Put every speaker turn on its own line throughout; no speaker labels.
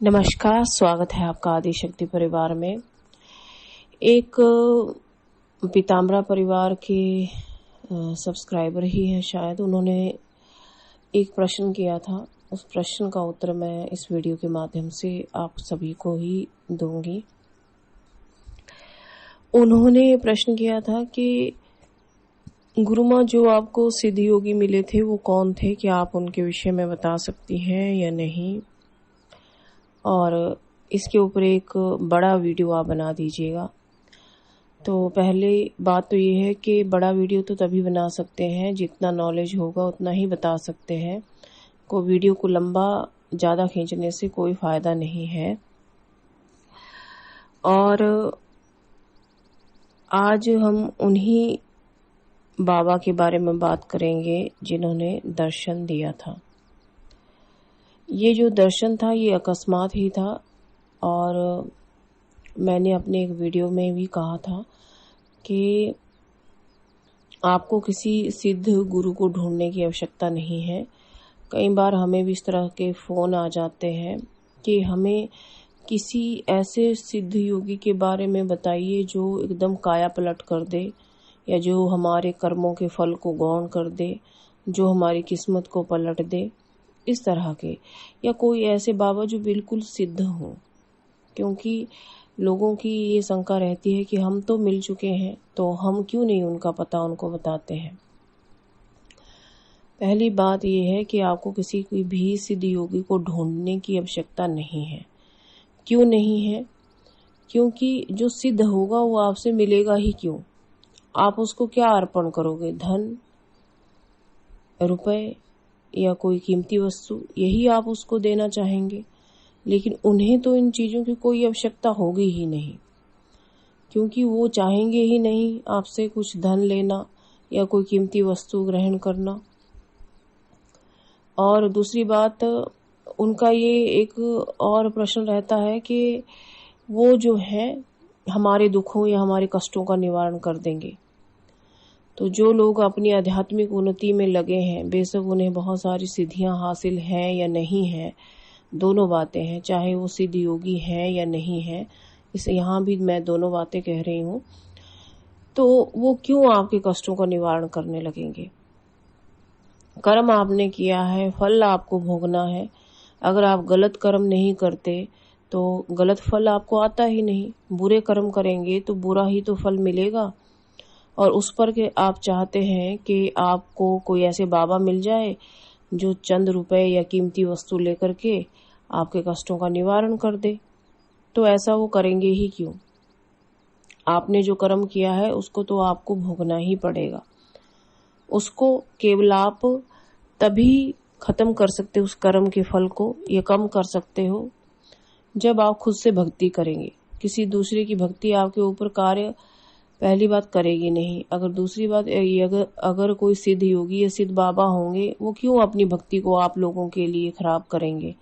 नमस्कार, स्वागत है आपका आदिशक्ति परिवार में। एक पीताम्बरा परिवार के सब्सक्राइबर ही हैं शायद, उन्होंने एक प्रश्न किया था। उस प्रश्न का उत्तर मैं इस वीडियो के माध्यम से आप सभी को ही दूंगी। उन्होंने प्रश्न किया था कि गुरुमाँ, जो आपको सिद्ध योगी मिले थे वो कौन थे, क्या आप उनके विषय में बता सकती हैं या नहीं, और इसके ऊपर एक बड़ा वीडियो आप बना दीजिएगा। तो पहली बात तो ये है कि बड़ा वीडियो तो तभी बना सकते हैं जितना नॉलेज होगा उतना ही बता सकते हैं। को वीडियो को लंबा ज़्यादा खींचने से कोई फ़ायदा नहीं है। और आज हम उन्हीं बाबा के बारे में बात करेंगे जिन्होंने दर्शन दिया था। ये जो दर्शन था ये अकस्मात ही था, और मैंने अपने एक वीडियो में भी कहा था कि आपको किसी सिद्ध गुरु को ढूंढने की आवश्यकता नहीं है। कई बार हमें भी इस तरह के फ़ोन आ जाते हैं कि हमें किसी ऐसे सिद्ध योगी के बारे में बताइए जो एकदम काया पलट कर दे, या जो हमारे कर्मों के फल को गौण कर दे, जो हमारी किस्मत को पलट दे, इस तरह के, या कोई ऐसे बाबा जो बिल्कुल सिद्ध हो। क्योंकि लोगों की ये शंका रहती है कि हम तो मिल चुके हैं तो हम क्यों नहीं उनका पता उनको बताते हैं। पहली बात ये है कि आपको किसी कोई भी सिद्ध योगी को ढूंढने की आवश्यकता नहीं है। क्यों नहीं है? क्योंकि जो सिद्ध होगा वो आपसे मिलेगा ही क्यों। आप उसको क्या अर्पण करोगे? धन, रुपए या कोई कीमती वस्तु, यही आप उसको देना चाहेंगे। लेकिन उन्हें तो इन चीज़ों की कोई आवश्यकता होगी ही नहीं, क्योंकि वो चाहेंगे ही नहीं आपसे कुछ धन लेना या कोई कीमती वस्तु ग्रहण करना। और दूसरी बात, उनका ये एक और प्रश्न रहता है कि वो जो है हमारे दुखों या हमारे कष्टों का निवारण कर देंगे। तो जो लोग अपनी आध्यात्मिक उन्नति में लगे हैं, बेशक उन्हें बहुत सारी सिद्धियां हासिल हैं या नहीं हैं, दोनों बातें हैं, चाहे वो सिद्ध योगी हैं या नहीं हैं, इसे यहाँ भी मैं दोनों बातें कह रही हूँ। तो वो क्यों आपके कष्टों का निवारण करने लगेंगे? कर्म आपने किया है, फल आपको भोगना है। अगर आप गलत कर्म नहीं करते तो गलत फल आपको आता ही नहीं। बुरे कर्म करेंगे तो बुरा ही तो फल मिलेगा। और उस पर के आप चाहते हैं कि आपको कोई ऐसे बाबा मिल जाए जो चंद रुपए या कीमती वस्तु लेकर के आपके कष्टों का निवारण कर दे। तो ऐसा वो करेंगे ही क्यों? आपने जो कर्म किया है उसको तो आपको भोगना ही पड़ेगा। उसको केवल आप तभी खत्म कर सकते हो, उस कर्म के फल को ये कम कर सकते हो, जब आप खुद से भक्ति करेंगे। किसी दूसरे की भक्ति आपके ऊपर कार्य पहली बात करेगी नहीं। अगर दूसरी बात, अगर कोई सिद्ध योगी या सिद्ध बाबा होंगे, वो क्यों अपनी भक्ति को आप लोगों के लिए खराब करेंगे?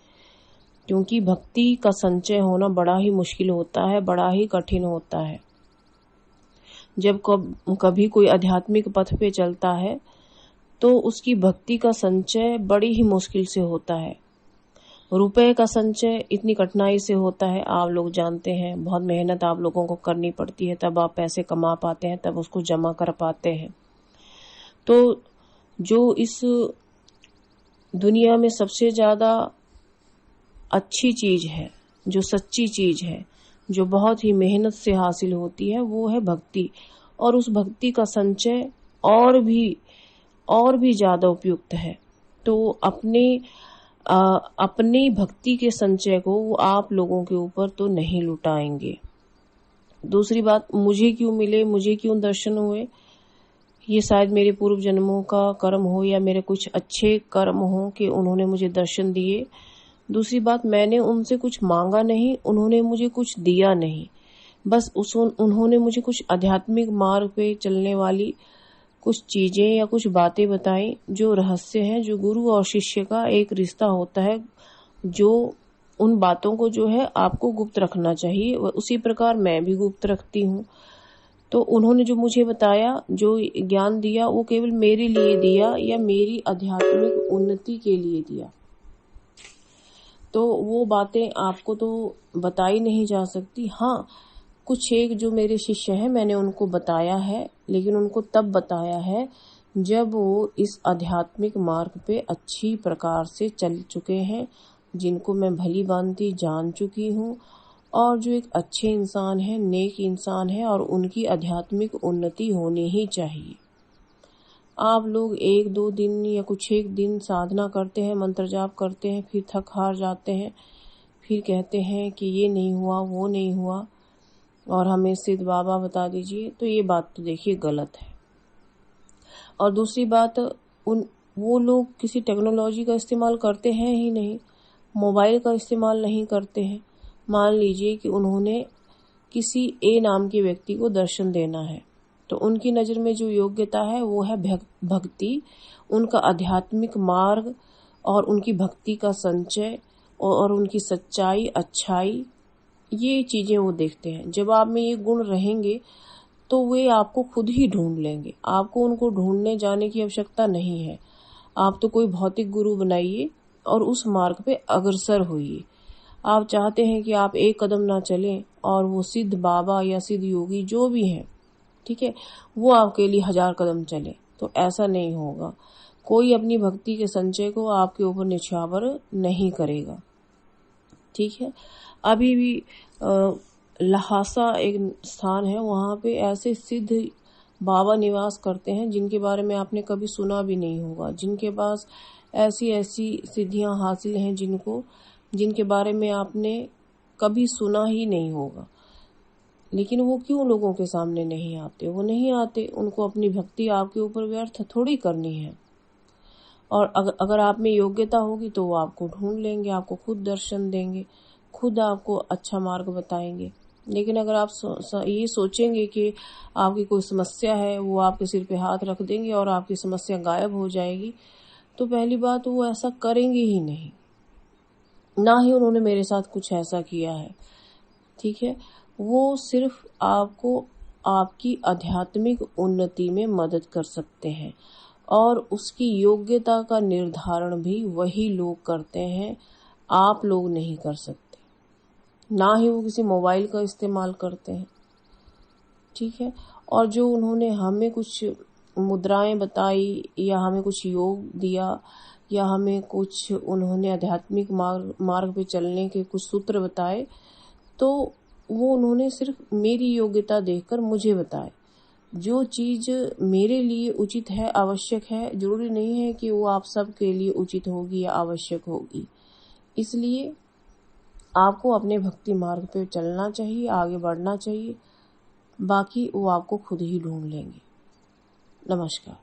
क्योंकि भक्ति का संचय होना बड़ा ही मुश्किल होता है, बड़ा ही कठिन होता है। जब कभी कोई आध्यात्मिक पथ पे चलता है तो उसकी भक्ति का संचय बड़ी ही मुश्किल से होता है। रुपए का संचय इतनी कठिनाई से होता है, आप लोग जानते हैं। बहुत मेहनत आप लोगों को करनी पड़ती है, तब आप पैसे कमा पाते हैं, तब उसको जमा कर पाते हैं। तो जो इस दुनिया में सबसे ज्यादा अच्छी चीज है, जो सच्ची चीज है, जो बहुत ही मेहनत से हासिल होती है, वो है भक्ति। और उस भक्ति का संचय और भी ज्यादा उपयुक्त है। तो अपनी भक्ति के संचय को वो आप लोगों के ऊपर तो नहीं लुटाएंगे। दूसरी बात, मुझे क्यों मिले, मुझे क्यों दर्शन हुए, ये शायद मेरे पूर्व जन्मों का कर्म हो या मेरे कुछ अच्छे कर्म हो कि उन्होंने मुझे दर्शन दिए। दूसरी बात, मैंने उनसे कुछ मांगा नहीं, उन्होंने मुझे कुछ दिया नहीं। बस उन्होंने मुझे कुछ आध्यात्मिक मार्ग पे चलने वाली कुछ चीजें या कुछ बातें बताई, जो रहस्य हैं, जो गुरु और शिष्य का एक रिश्ता होता है, जो उन बातों को जो है आपको गुप्त रखना चाहिए, उसी प्रकार मैं भी गुप्त रखती हूँ। तो उन्होंने जो मुझे बताया, जो ज्ञान दिया, वो केवल मेरे लिए दिया या मेरी आध्यात्मिक उन्नति के लिए दिया। तो वो बातें आपको तो बताई नहीं जा सकती। हाँ, कुछ एक जो मेरे शिष्य हैं मैंने उनको बताया है, लेकिन उनको तब बताया है जब वो इस आध्यात्मिक मार्ग पे अच्छी प्रकार से चल चुके हैं, जिनको मैं भली भांति जान चुकी हूँ, और जो एक अच्छे इंसान है, नेक इंसान है, और उनकी आध्यात्मिक उन्नति होनी ही चाहिए। आप लोग 1-2 दिन या कुछ एक दिन साधना करते हैं, मंत्र जाप करते हैं, फिर थक हार जाते हैं, फिर कहते हैं कि ये नहीं हुआ, वो नहीं हुआ, और हमें सिद्ध बाबा बता दीजिए, तो ये बात तो देखिए गलत है। और दूसरी बात, वो लोग किसी टेक्नोलॉजी का इस्तेमाल करते हैं ही नहीं, मोबाइल का इस्तेमाल नहीं करते हैं। मान लीजिए कि उन्होंने किसी ए नाम के व्यक्ति को दर्शन देना है, तो उनकी नज़र में जो योग्यता है वो है भक्ति, उनका आध्यात्मिक मार्ग, और उनकी भक्ति का संचय, और उनकी सच्चाई, अच्छाई, ये चीज़ें वो देखते हैं। जब आप में ये गुण रहेंगे तो वे आपको खुद ही ढूंढ लेंगे, आपको उनको ढूंढने जाने की आवश्यकता नहीं है। आप तो कोई भौतिक गुरु बनाइए और उस मार्ग पे अग्रसर होइए। आप चाहते हैं कि आप एक कदम ना चलें और वो सिद्ध बाबा या सिद्ध योगी जो भी हैं, ठीक है, वो आपके लिए 1000 कदम चले, तो ऐसा नहीं होगा। कोई अपनी भक्ति के संचय को आपके ऊपर निछावर नहीं करेगा, ठीक है। अभी भी लहासा एक स्थान है, वहाँ पे ऐसे सिद्ध बाबा निवास करते हैं जिनके बारे में आपने कभी सुना भी नहीं होगा, जिनके पास ऐसी ऐसी सिद्धियां हासिल हैं जिनके बारे में आपने कभी सुना ही नहीं होगा। लेकिन वो क्यों लोगों के सामने नहीं आते? वो नहीं आते, उनको अपनी भक्ति आपके ऊपर व्यर्थ थोड़ी करनी है। और अगर आप में योग्यता होगी तो वो आपको ढूंढ लेंगे, आपको खुद दर्शन देंगे, खुद आपको अच्छा मार्ग बताएंगे। लेकिन अगर आप ये सोचेंगे कि आपकी कोई समस्या है, वो आपके सिर पे हाथ रख देंगे और आपकी समस्या गायब हो जाएगी, तो पहली बात वो ऐसा करेंगे ही नहीं, ना ही उन्होंने मेरे साथ कुछ ऐसा किया है, ठीक है। वो सिर्फ आपको आपकी आध्यात्मिक उन्नति में मदद कर सकते हैं, और उसकी योग्यता का निर्धारण भी वही लोग करते हैं, आप लोग नहीं कर सकते। ना ही वो किसी मोबाइल का इस्तेमाल करते हैं, ठीक है। और जो उन्होंने हमें कुछ मुद्राएं बताई, या हमें कुछ योग दिया, या हमें कुछ उन्होंने आध्यात्मिक मार्ग पे चलने के कुछ सूत्र बताए, तो वो उन्होंने सिर्फ मेरी योग्यता देखकर मुझे बताए। जो चीज़ मेरे लिए उचित है, आवश्यक है, जरूरी नहीं है कि वो आप सबके लिए उचित होगी या आवश्यक होगी। इसलिए आपको अपने भक्ति मार्ग पे चलना चाहिए, आगे बढ़ना चाहिए, बाकी वो आपको खुद ही ढूंढ लेंगे। नमस्कार।